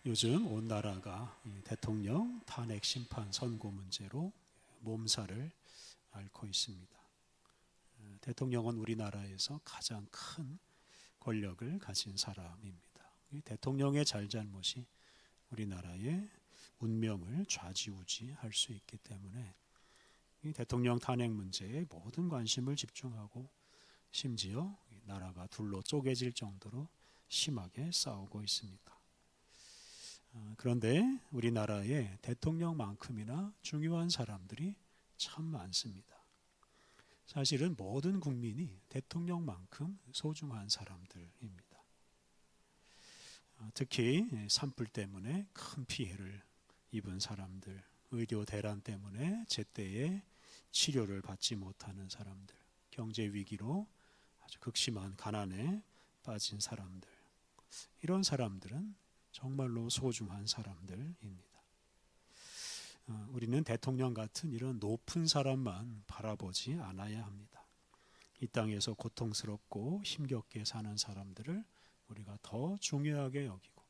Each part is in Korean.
요즘 온 나라가 대통령 탄핵 심판 선고 문제로 몸살을 앓고 있습니다. 대통령은 우리나라에서 가장 큰 권력을 가진 사람입니다. 대통령의 잘잘못이 우리나라의 운명을 좌지우지할 수 있기 때문에 이 대통령 탄핵 문제에 모든 관심을 집중하고 심지어 나라가 둘로 쪼개질 정도로 심하게 싸우고 있습니다. 그런데 우리나라에 대통령만큼이나 중요한 사람들이 참 많습니다. 사실은 모든 국민이 대통령만큼 소중한 사람들입니다. 특히 산불 때문에 큰 피해를 입은 사람들, 의료 대란 때문에 제때에 치료를 받지 못하는 사람들, 경제 위기로 아주 극심한 가난에 빠진 사람들, 이런 사람들은 정말로 소중한 사람들입니다. 우리는 대통령 같은 이런 높은 사람만 바라보지 않아야 합니다. 이 땅에서 고통스럽고 힘겹게 사는 사람들을 우리가 더 중요하게 여기고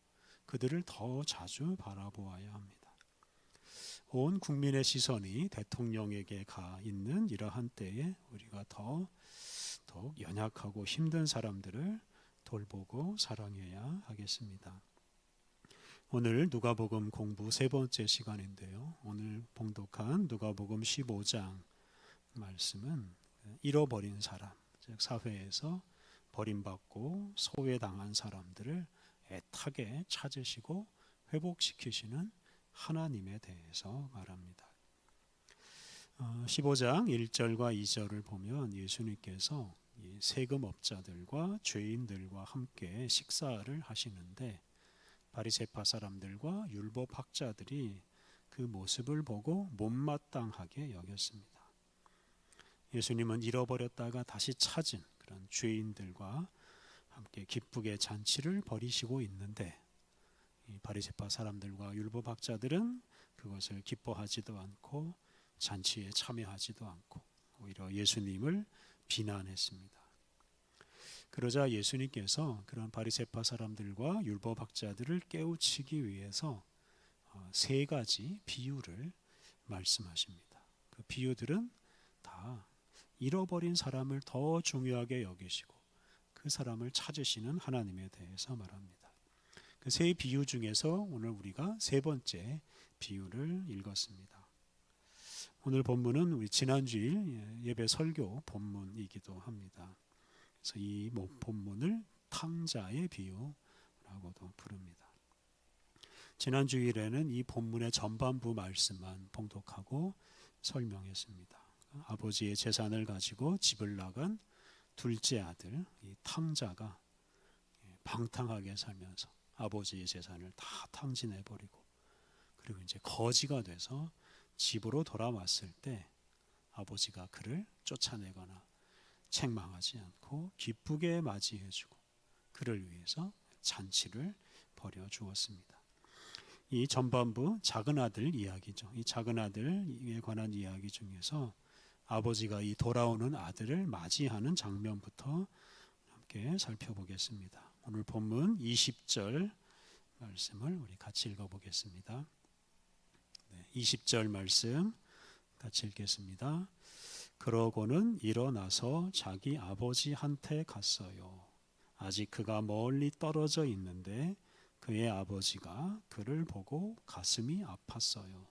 그들을 더 자주 바라보아야 합니다. 온 국민의 시선이 대통령에게 가 있는 이러한 때에 우리가 더욱 연약하고 힘든 사람들을 돌보고 사랑해야 하겠습니다. 오늘 누가복음 공부 세 번째 시간인데요. 오늘 봉독한 누가복음 15장 말씀은 잃어버린 사람, 즉 사회에서 버림받고 소외당한 사람들을 애타게 찾으시고 회복시키시는 하나님에 대해서 말합니다. 15장 1절과 2절을 보면 예수님께서 세금업자들과 죄인들과 함께 식사를 하시는데 바리새파 사람들과 율법학자들이 그 모습을 보고 못마땅하게 여겼습니다. 예수님은 잃어버렸다가 다시 찾은 그런 죄인들과 함께 기쁘게 잔치를 벌이시고 있는데 이 바리새파 사람들과 율법학자들은 그것을 기뻐하지도 않고 잔치에 참여하지도 않고 오히려 예수님을 비난했습니다. 그러자 예수님께서 그런 바리새파 사람들과 율법학자들을 깨우치기 위해서 세 가지 비유를 말씀하십니다. 그 비유들은 다 잃어버린 사람을 더 중요하게 여기시고 그 사람을 찾으시는 하나님에 대해서 말합니다. 그 세 비유 중에서 오늘 우리가 세 번째 비유를 읽었습니다. 오늘 본문은 우리 지난주일 예배 설교 본문이기도 합니다. 그래서 이 본문을 탕자의 비유라고도 부릅니다. 지난 주일에는 이 본문의 전반부 말씀만 봉독하고 설명했습니다. 아버지의 재산을 가지고 집을 나간 둘째 아들 이 탕자가 방탕하게 살면서 아버지의 재산을 다 탕진해버리고 그리고 이제 거지가 돼서 집으로 돌아왔을 때 아버지가 그를 쫓아내거나 책망하지 않고 기쁘게 맞이해주고 그를 위해서 잔치를 벌여 주었습니다. 이 전반부 작은 아들 이야기죠. 이 작은 아들에 관한 이야기 중에서 아버지가 이 돌아오는 아들을 맞이하는 장면부터 함께 살펴보겠습니다. 오늘 본문 20절 말씀을 우리 같이 읽어보겠습니다. 20절 말씀 같이 읽겠습니다. 그러고는 일어나서 자기 아버지한테 갔어요. 아직 그가 멀리 떨어져 있는데 그의 아버지가 그를 보고 가슴이 아팠어요.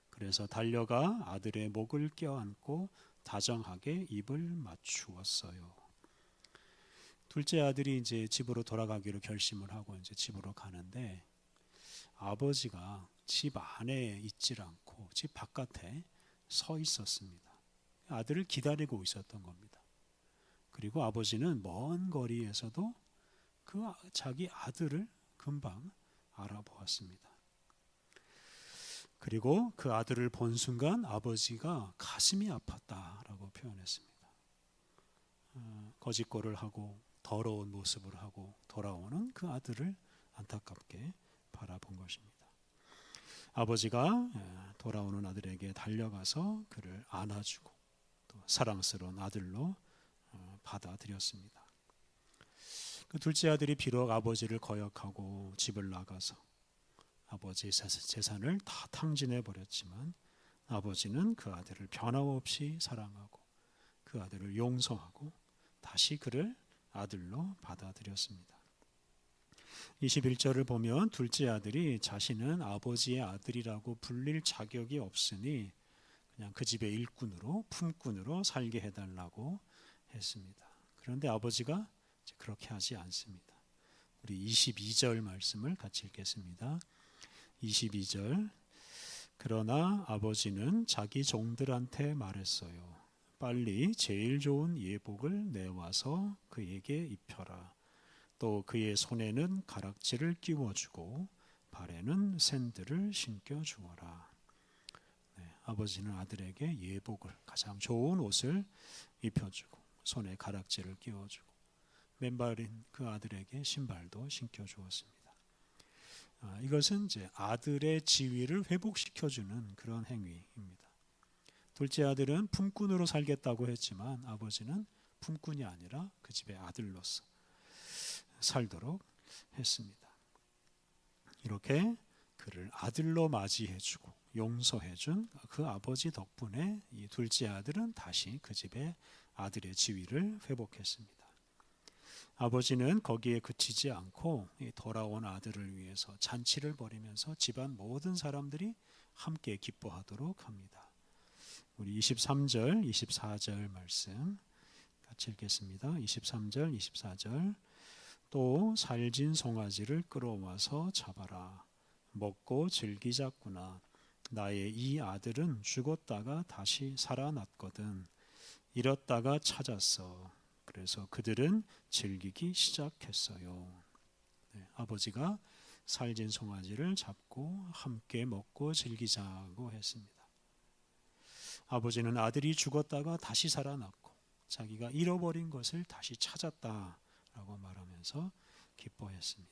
그래서 달려가 아들의 목을 껴안고 다정하게 입을 맞추었어요. 둘째 아들이 이제 집으로 돌아가기로 결심을 하고 이제 집으로 가는데 아버지가 집 안에 있질 않고 집 바깥에 서 있었습니다. 아들을 기다리고 있었던 겁니다. 그리고 아버지는 먼 거리에서도 그 자기 아들을 금방 알아보았습니다. 그리고 그 아들을 본 순간 아버지가 가슴이 아팠다라고 표현했습니다. 거짓골을 하고 더러운 모습을 하고 돌아오는 그 아들을 안타깝게 바라본 것입니다. 아버지가 돌아오는 아들에게 달려가서 그를 안아주고 또 사랑스러운 아들로 받아들였습니다. 그 둘째 아들이 비록 아버지를 거역하고 집을 나가서 아버지의 재산을 다 탕진해 버렸지만 아버지는 그 아들을 변함없이 사랑하고 그 아들을 용서하고 다시 그를 아들로 받아들였습니다. 21절을 보면 둘째 아들이 자신은 아버지의 아들이라고 불릴 자격이 없으니 그냥 그 집의 일꾼으로 품꾼으로 살게 해달라고 했습니다. 그런데 아버지가 그렇게 하지 않습니다. 우리 22절 말씀을 같이 읽겠습니다. 22절 그러나 아버지는 자기 종들한테 말했어요. 빨리 제일 좋은 예복을 내와서 그에게 입혀라. 또 그의 손에는 가락지를 끼워주고 발에는 샌들을 신겨주어라. 아버지는 아들에게 예복을 가장 좋은 옷을 입혀주고 손에 가락지를 끼워주고 맨발인 그 아들에게 신발도 신겨주었습니다. 이것은 이제 아들의 지위를 회복시켜주는 그런 행위입니다. 둘째 아들은 품꾼으로 살겠다고 했지만 아버지는 품꾼이 아니라 그 집의 아들로서 살도록 했습니다. 이렇게 그를 아들로 맞이해주고 용서해준 그 아버지 덕분에 이 둘째 아들은 다시 그 집의 아들의 지위를 회복했습니다. 아버지는 거기에 그치지 않고 돌아온 아들을 위해서 잔치를 벌이면서 집안 모든 사람들이 함께 기뻐하도록 합니다. 우리 23절, 24절 말씀 같이 읽겠습니다. 23절, 24절 또 살진 송아지를 끌어와서 잡아라. 먹고 즐기자꾸나. 나의 이 아들은 죽었다가 다시 살아났거든. 잃었다가 찾았어. 그래서 그들은 즐기기 시작했어요. 아버지가 살진 송아지를 잡고 함께 먹고 즐기자고 했습니다. 아버지는 아들이 죽었다가 다시 살아났고 자기가 잃어버린 것을 다시 찾았다라고 말하면서 기뻐했습니다.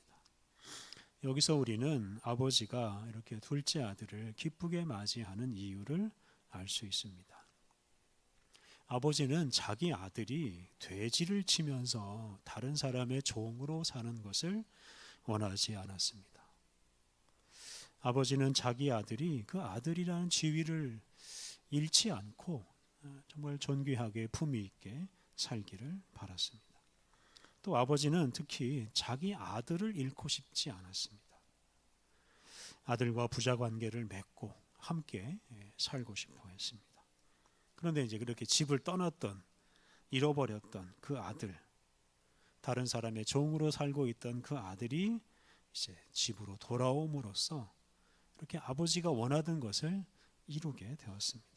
여기서 우리는 아버지가 이렇게 둘째 아들을 기쁘게 맞이하는 이유를 알 수 있습니다. 아버지는 자기 아들이 돼지를 치면서 다른 사람의 종으로 사는 것을 원하지 않았습니다. 아버지는 자기 아들이 그 아들이라는 지위를 잃지 않고 정말 존귀하게 품위 있게 살기를 바랐습니다. 또 아버지는 특히 자기 아들을 잃고 싶지 않았습니다. 아들과 부자 관계를 맺고 함께 살고 싶어 했습니다. 그런데 이제 그렇게 집을 떠났던, 잃어버렸던 그 아들, 다른 사람의 종으로 살고 있던 그 아들이 이제 집으로 돌아옴으로써 이렇게 아버지가 원하던 것을 이루게 되었습니다.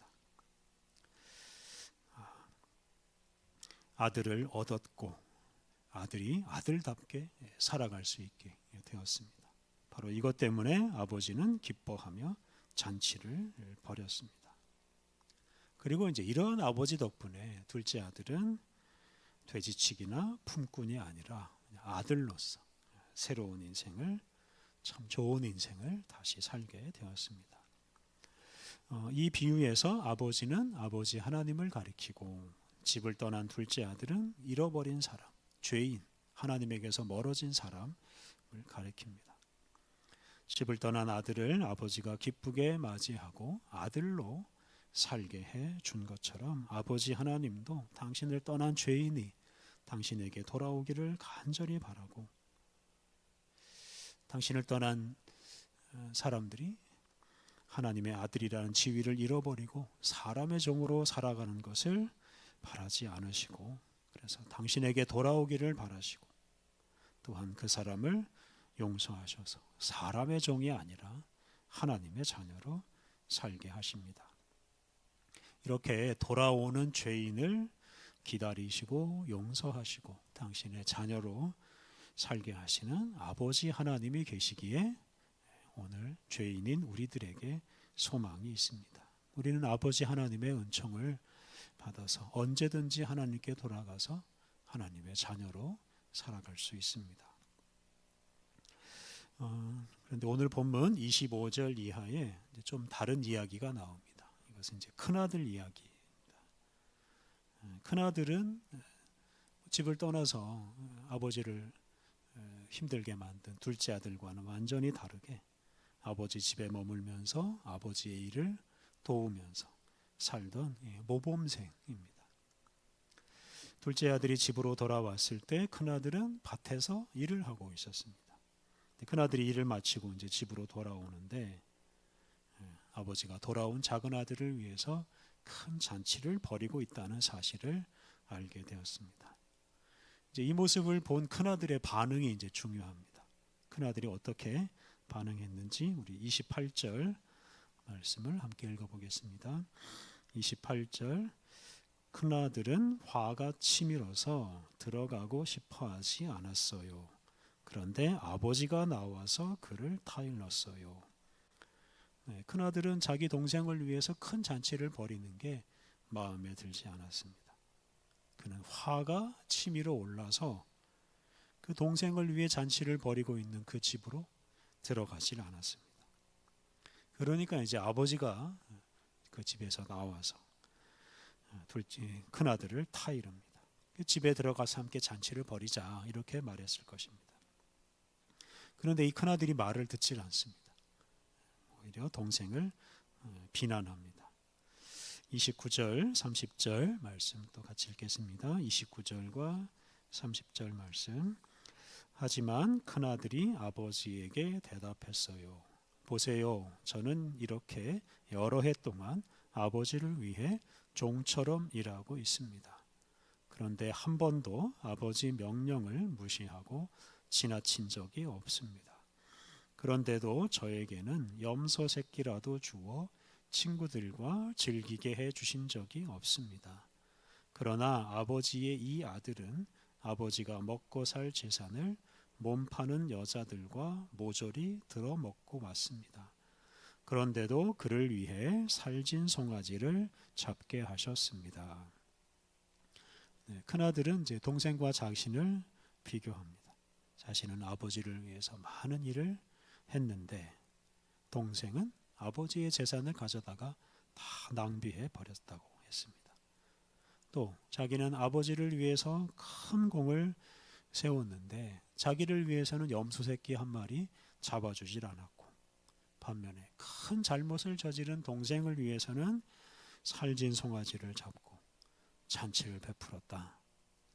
아들을 얻었고 아들이 아들답게 살아갈 수 있게 되었습니다. 바로 이것 때문에 아버지는 기뻐하며 잔치를 벌였습니다. 그리고 이제 이런 아버지 덕분에 둘째 아들은 돼지치기나 품꾼이 아니라 아들로서 새로운 인생을, 참 좋은 인생을 다시 살게 되었습니다. 이 비유에서 아버지는 아버지 하나님을 가리키고 집을 떠난 둘째 아들은 잃어버린 사람, 죄인, 하나님에게서 멀어진 사람을 가리킵니다. 집을 떠난 아들을 아버지가 기쁘게 맞이하고 아들로 살게 해 준 것처럼 아버지 하나님도 당신을 떠난 죄인이 당신에게 돌아오기를 간절히 바라고 당신을 떠난 사람들이 하나님의 아들이라는 지위를 잃어버리고 사람의 종으로 살아가는 것을 바라지 않으시고 그래서 당신에게 돌아오기를 바라시고 또한 그 사람을 용서하셔서 사람의 종이 아니라 하나님의 자녀로 살게 하십니다. 이렇게 돌아오는 죄인을 기다리시고 용서하시고 당신의 자녀로 살게 하시는 아버지 하나님이 계시기에 오늘 죄인인 우리들에게 소망이 있습니다. 우리는 아버지 하나님의 은총을 받아서 언제든지 하나님께 돌아가서 하나님의 자녀로 살아갈 수 있습니다. 그런데 오늘 본문 25절 이하에 좀 다른 이야기가 나옵니다. 이것은 이제 큰아들 이야기입니다. 큰아들은 집을 떠나서 아버지를 힘들게 만든 둘째 아들과는 완전히 다르게 아버지 집에 머물면서 아버지의 일을 도우면서 살던 모범생입니다. 둘째 아들이 집으로 돌아왔을 때 큰아들은 밭에서 일을 하고 있었습니다. 큰아들이 일을 마치고 이제 집으로 돌아오는데 아버지가 돌아온 작은 아들을 위해서 큰 잔치를 벌이고 있다는 사실을 알게 되었습니다. 이제 이 모습을 본 큰아들의 반응이 이제 중요합니다. 큰아들이 어떻게 반응했는지 우리 28절 말씀을 함께 읽어보겠습니다. 28절 큰아들은 화가 치밀어서 들어가고 싶어 하지 않았어요. 그런데 아버지가 나와서 그를 타일렀어요. 큰아들은 자기 동생을 위해서 큰 잔치를 벌이는 게 마음에 들지 않았습니다. 그는 화가 치밀어 올라서 그 동생을 위해 잔치를 벌이고 있는 그 집으로 들어가질 않았습니다. 그러니까 이제 아버지가 그 집에서 나와서 큰아들을 타이릅니다. 그 집에 들어가서 함께 잔치를 벌이자 이렇게 말했을 것입니다. 그런데 이 큰아들이 말을 듣질 않습니다. 오히려 동생을 비난합니다. 29절, 30절 말씀 또 같이 읽겠습니다. 29절과 30절 말씀. 하지만 큰아들이 아버지에게 대답했어요. 보세요, 저는 이렇게 여러 해 동안 아버지를 위해 종처럼 일하고 있습니다. 그런데 한 번도 아버지 명령을 무시하고 지나친 적이 없습니다. 그런데도 저에게는 염소 새끼라도 주어 친구들과 즐기게 해 주신 적이 없습니다. 그러나 아버지의 이 아들은 아버지가 먹고 살 재산을 몸 파는 여자들과 모조리 들어먹고 왔습니다. 그런데도 그를 위해 살진 송아지를 잡게 하셨습니다. 큰아들은 이제 동생과 자신을 비교합니다. 자신은 아버지를 위해서 많은 일을 했는데 동생은 아버지의 재산을 가져다가 다 낭비해 버렸다고 했습니다. 또 자기는 아버지를 위해서 큰 공을 세웠는데 자기를 위해서는 염소 새끼 한 마리 잡아주질 않았고 반면에 큰 잘못을 저지른 동생을 위해서는 살진 송아지를 잡고 잔치를 베풀었다.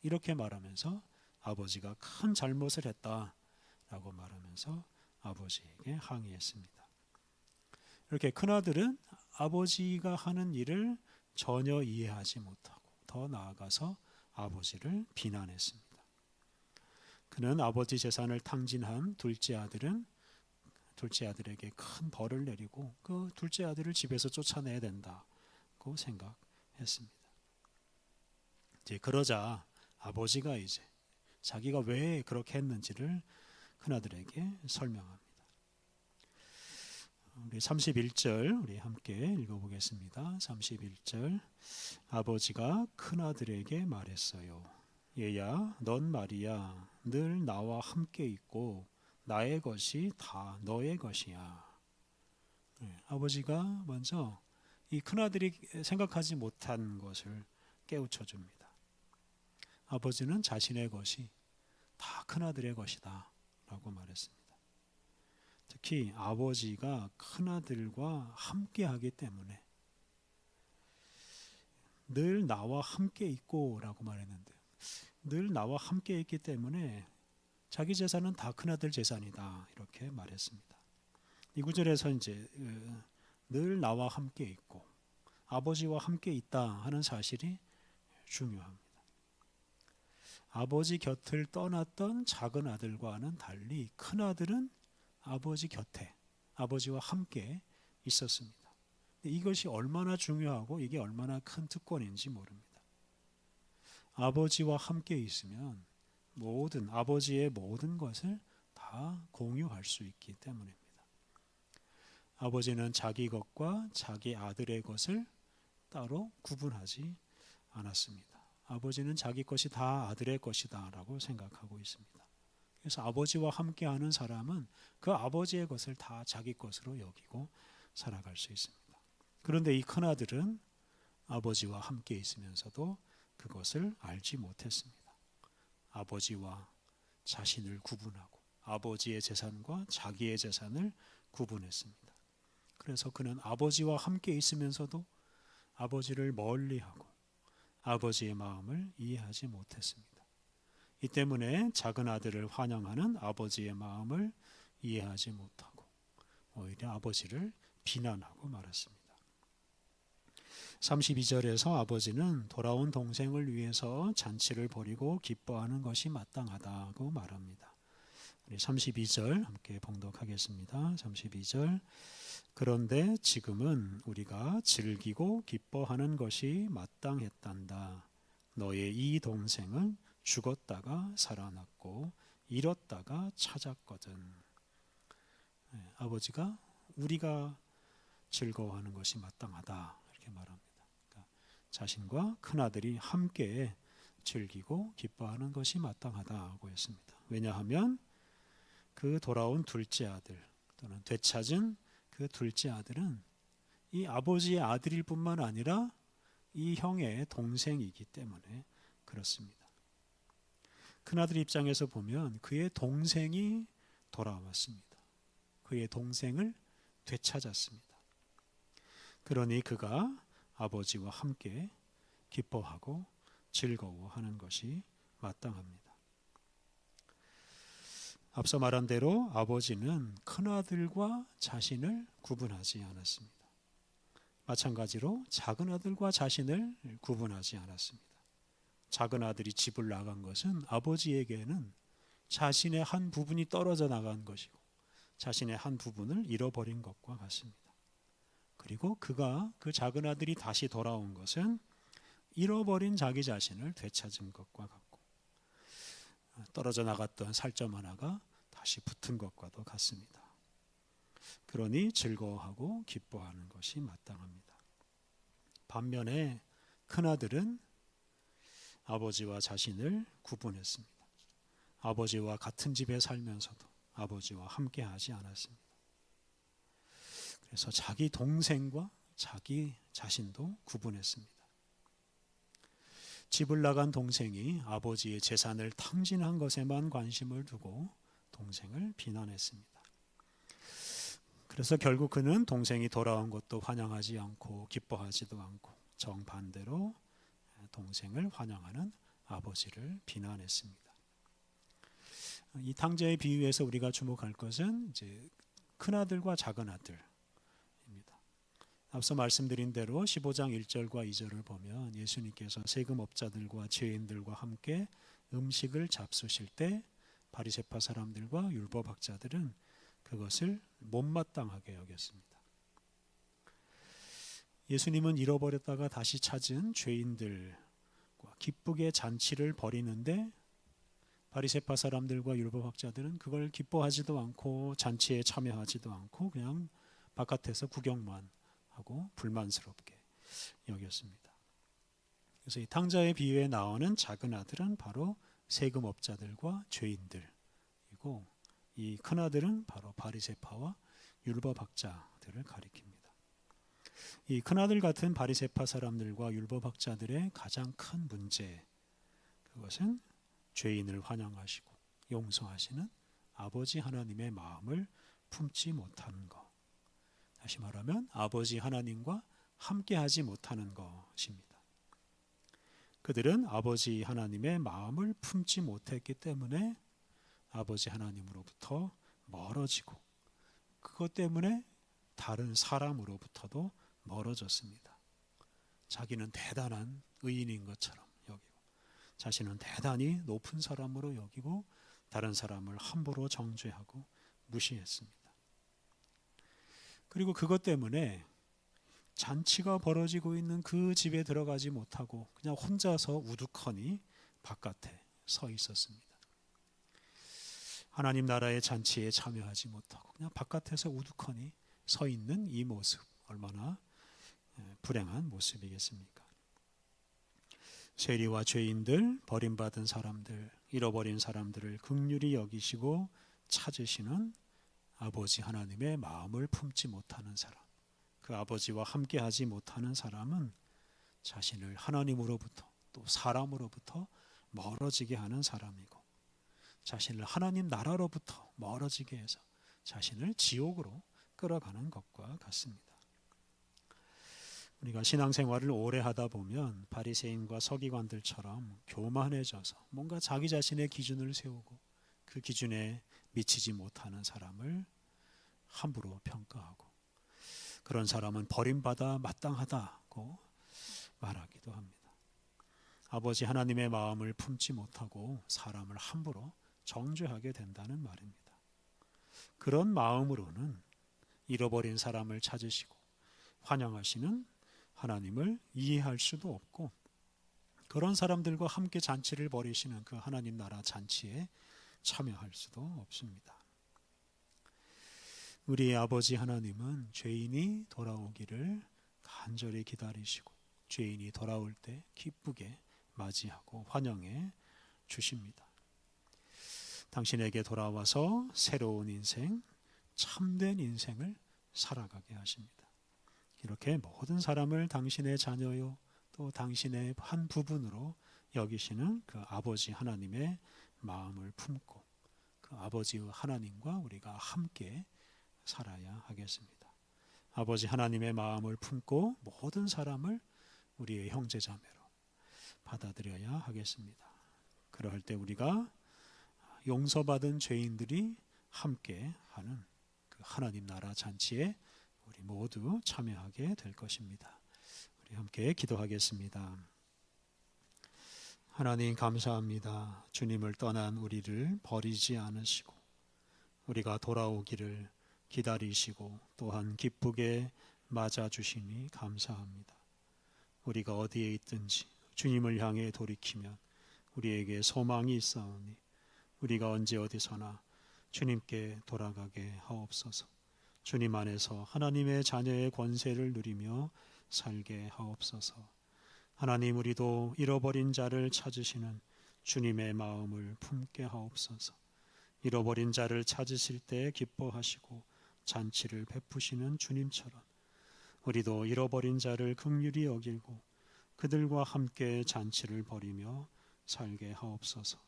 이렇게 말하면서 아버지가 큰 잘못을 했다라고 말하면서 아버지에게 항의했습니다. 이렇게 큰아들은 아버지가 하는 일을 전혀 이해하지 못하고 더 나아가서 아버지를 비난했습니다. 그는 아버지 재산을 탕진한 둘째 아들에게 큰 벌을 내리고 그 둘째 아들을 집에서 쫓아내야 된다고 생각했습니다. 이제 그러자 아버지가 이제 자기가 왜 그렇게 했는지를 큰아들에게 설명합니다. 우리 31절 우리 함께 읽어보겠습니다. 31절 아버지가 큰아들에게 말했어요. 얘야, 넌 말이야 늘 나와 함께 있고 나의 것이 다 너의 것이야. 아버지가 먼저 이 큰아들이 생각하지 못한 것을 깨우쳐 줍니다. 아버지는 자신의 것이 다 큰아들의 것이다 라고 말했습니다. 특히 아버지가 큰아들과 함께 하기 때문에 늘 나와 함께 있고 라고 말했는데 늘 나와 함께 있기 때문에 자기 재산은 다 큰아들 재산이다 이렇게 말했습니다. 이 구절에서 이제 늘 나와 함께 있고 아버지와 함께 있다 하는 사실이 중요합니다. 아버지 곁을 떠났던 작은 아들과는 달리 큰아들은 아버지 곁에 아버지와 함께 있었습니다. 이것이 얼마나 중요하고 이게 얼마나 큰 특권인지 모릅니다. 아버지와 함께 있으면 아버지의 모든 것을 다 공유할 수 있기 때문입니다. 아버지는 자기 것과 자기 아들의 것을 따로 구분하지 않았습니다. 아버지는 자기 것이 다 아들의 것이다 라고 생각하고 있습니다. 그래서 아버지와 함께하는 사람은 그 아버지의 것을 다 자기 것으로 여기고 살아갈 수 있습니다. 그런데 이 큰아들은 아버지와 함께 있으면서도 그것을 알지 못했습니다. 아버지와 자신을 구분하고 아버지의 재산과 자기의 재산을 구분했습니다. 그래서 그는 아버지와 함께 있으면서도 아버지를 멀리하고 아버지의 마음을 이해하지 못했습니다. 이 때문에 작은 아들을 환영하는 아버지의 마음을 이해하지 못하고 오히려 아버지를 비난하고 말았습니다. 32절에서 아버지는 돌아온 동생을 위해서 잔치를 벌이고 기뻐하는 것이 마땅하다고 말합니다. 우리 32절 함께 봉독하겠습니다. 32절. 그런데 지금은 우리가 즐기고 기뻐하는 것이 마땅했단다. 너의 이 동생은 죽었다가 살아났고 잃었다가 찾았거든. 아버지가 우리가 즐거워하는 것이 마땅하다 이렇게 말합니다. 그러니까 자신과 큰아들이 함께 즐기고 기뻐하는 것이 마땅하다고 했습니다. 왜냐하면 그 돌아온 둘째 아들 또는 되찾은 그 둘째 아들은 이 아버지의 아들일 뿐만 아니라 이 형의 동생이기 때문에 그렇습니다. 큰아들 입장에서 보면 그의 동생이 돌아왔습니다. 그의 동생을 되찾았습니다. 그러니 그가 아버지와 함께 기뻐하고 즐거워하는 것이 마땅합니다. 앞서 말한 대로 아버지는 큰아들과 자신을 구분하지 않았습니다. 마찬가지로 작은 아들과 자신을 구분하지 않았습니다. 작은 아들이 집을 나간 것은 아버지에게는 자신의 한 부분이 떨어져 나간 것이고 자신의 한 부분을 잃어버린 것과 같습니다. 그리고 그가 그 작은 아들이 다시 돌아온 것은 잃어버린 자기 자신을 되찾은 것과 같고 떨어져 나갔던 살점 하나가 다시 붙은 것과도 같습니다. 그러니 즐거워하고 기뻐하는 것이 마땅합니다. 반면에 큰아들은 아버지와 자신을 구분했습니다. 아버지와 같은 집에 살면서도 아버지와 함께 하지 않았습니다. 그래서 자기 동생과 자기 자신도 구분했습니다. 집을 나간 동생이 아버지의 재산을 탕진한 것에만 관심을 두고 동생을 비난했습니다. 그래서 결국 그는 동생이 돌아온 것도 환영하지 않고 기뻐하지도 않고 정반대로 동생을 환영하는 아버지를 비난했습니다. 이 탕자의 비유에서 우리가 주목할 것은 이제 큰아들과 작은 아들입니다. 앞서 말씀드린 대로 15장 1절과 2절을 보면 예수님께서 세금업자들과 죄인들과 함께 음식을 잡수실 때 바리새파 사람들과 율법학자들은 그것을 못마땅하게 여겼습니다. 예수님은 잃어버렸다가 다시 찾은 죄인들과 기쁘게 잔치를 벌이는데 바리새파 사람들과 율법학자들은 그걸 기뻐하지도 않고 잔치에 참여하지도 않고 그냥 바깥에서 구경만 하고 불만스럽게 여겼습니다. 그래서 이 탕자의 비유에 나오는 작은 아들은 바로 세금업자들과 죄인들이고 이 큰아들은 바로 바리새파와 율법학자들을 가리킵니다. 이 큰아들 같은 바리새파 사람들과 율법학자들의 가장 큰 문제, 그것은 죄인을 환영하시고 용서하시는 아버지 하나님의 마음을 품지 못하는 것. 다시 말하면 아버지 하나님과 함께하지 못하는 것입니다. 그들은 아버지 하나님의 마음을 품지 못했기 때문에 아버지 하나님으로부터 멀어지고 그것 때문에 다른 사람으로부터도 멀어졌습니다. 자기는 대단한 의인인 것처럼 여기고 자신은 대단히 높은 사람으로 여기고 다른 사람을 함부로 정죄하고 무시했습니다. 그리고 그것 때문에 잔치가 벌어지고 있는 그 집에 들어가지 못하고 그냥 혼자서 우두커니 바깥에 서 있었습니다. 하나님 나라의 잔치에 참여하지 못하고 그냥 바깥에서 우두커니 서 있는 이 모습, 얼마나 불행한 모습이겠습니까? 세리와 죄인들, 버림받은 사람들, 잃어버린 사람들을 긍휼히 여기시고 찾으시는 아버지 하나님의 마음을 품지 못하는 사람, 그 아버지와 함께하지 못하는 사람은 자신을 하나님으로부터 또 사람으로부터 멀어지게 하는 사람이고 자신을 하나님 나라로부터 멀어지게 해서 자신을 지옥으로 끌어가는 것과 같습니다. 우리가 신앙생활을 오래 하다 보면 바리새인과 서기관들처럼 교만해져서 뭔가 자기 자신의 기준을 세우고 그 기준에 미치지 못하는 사람을 함부로 평가하고 그런 사람은 버림받아 마땅하다고 말하기도 합니다. 아버지 하나님의 마음을 품지 못하고 사람을 함부로 정죄하게 된다는 말입니다. 그런 마음으로는 잃어버린 사람을 찾으시고 환영하시는 하나님을 이해할 수도 없고 그런 사람들과 함께 잔치를 벌이시는 그 하나님 나라 잔치에 참여할 수도 없습니다. 우리의 아버지 하나님은 죄인이 돌아오기를 간절히 기다리시고 죄인이 돌아올 때 기쁘게 맞이하고 환영해 주십니다. 당신에게 돌아와서 새로운 인생, 참된 인생을 살아가게 하십니다. 이렇게 모든 사람을 당신의 자녀요 또 당신의 한 부분으로 여기시는 그 아버지 하나님의 마음을 품고 그 아버지 하나님과 우리가 함께 살아야 하겠습니다. 아버지 하나님의 마음을 품고 모든 사람을 우리의 형제자매로 받아들여야 하겠습니다. 그럴 때 우리가 용서받은 죄인들이 함께 하는 그 하나님 나라 잔치에 우리 모두 참여하게 될 것입니다. 우리 함께 기도하겠습니다. 하나님 감사합니다. 주님을 떠난 우리를 버리지 않으시고 우리가 돌아오기를 기다리시고 또한 기쁘게 맞아주시니 감사합니다. 우리가 어디에 있든지 주님을 향해 돌이키면 우리에게 소망이 있사오니 우리가 언제 어디서나 주님께 돌아가게 하옵소서. 주님 안에서 하나님의 자녀의 권세를 누리며 살게 하옵소서. 하나님 우리도 잃어버린 자를 찾으시는 주님의 마음을 품게 하옵소서. 잃어버린 자를 찾으실 때 기뻐하시고 잔치를 베푸시는 주님처럼 우리도 잃어버린 자를 긍휼히 여기고 그들과 함께 잔치를 벌이며 살게 하옵소서.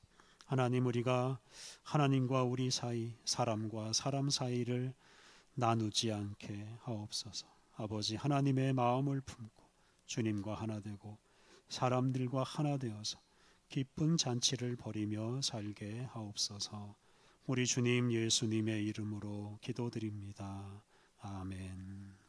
하나님 우리가 하나님과 우리 사이 사람과 사람 사이를 나누지 않게 하옵소서. 아버지 하나님의 마음을 품고 주님과 하나 되고 사람들과 하나 되어서 기쁜 잔치를 벌이며 살게 하옵소서. 우리 주님 예수님의 이름으로 기도드립니다. 아멘.